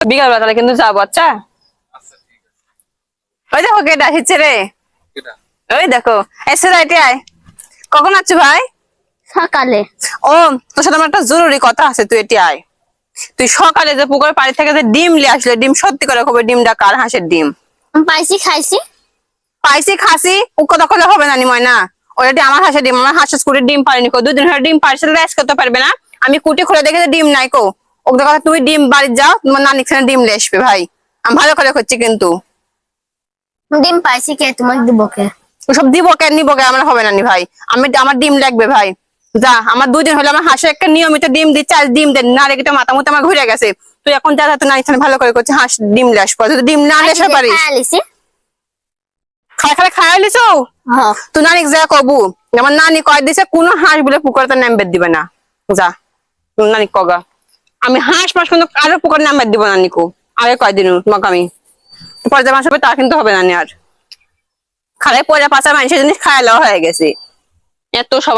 বিকাল বেলা তাহলে কিন্তু যাবো। আচ্ছা ওই দেখো কেটা আসছে রে, ওই দেখো এসে রাইটে আয়। কখন আছো ভাই? সকালে। ও তোর সাথে আমার একটা জরুরি কথা আছে, তুই এটি আয়। তুই সকালে যে পুকুরের পাড়ি থেকে যে ডিম নিয়ে আসলে, ডিম সত্যি করে খবর, ডিমটা কার? হাঁসের ডিম। পাইছি, খাইছি। পাইছি খাসি ও কথা কলে হবে না নি ময়না, ওইটা আমার হাঁসের ডিম। আমার হাঁসের কুটির ডিম পারিনি কো, 2 দিন হয়ে ডিম পারছে, রেস্ট করতে পারবে না। আমি কুটি খুলে দেখে ডিম নাই কো। ওকে কথা তুমি ডিম বাড়ি যাও, তোমার নানি খানে ডিম নিয়ে আসবে ভাই। আমি ভালো করে করছি কিন্তু। ডিম পাইছি, কে তোমাকে দিব কে? ওসব দিব কেন নিব কে, আমার হবে না নি ভাই। আমার ডিম লাগবে ভাই। যা, আমার 2 দিন হলো আমার হাঁসে একটা নিয়মিত ডিম দিচ্ছে, আজ ডিম দেন না, রেখে মাথা মতো আমার ঘুরে গেছে। তুই এখন যা, তো নানি খানে ভালো করে করছিস, হাঁস ডিম নিয়ে আসবো। যদি ডিম না নিয়ে আসতে পারিস, খাই খালে খাই লিছো। তুই নানি যা কবু, আমার নানি কয় দিছে কোনো হাঁস বলে পুকুরে নামবে দিবে না। যা নানি কগা, আমি হাঁস মাস কিন্তু কারো পুকুরে নামবে দিব না নিকো। আগে কয়দিন তোমাকে আমি পরে যে মাস হবে তা কিন্তু হবে না। আর খালে পয়লা পাঁচা মানুষের জিনিস খাওয়া হয়ে গেছে এত সব।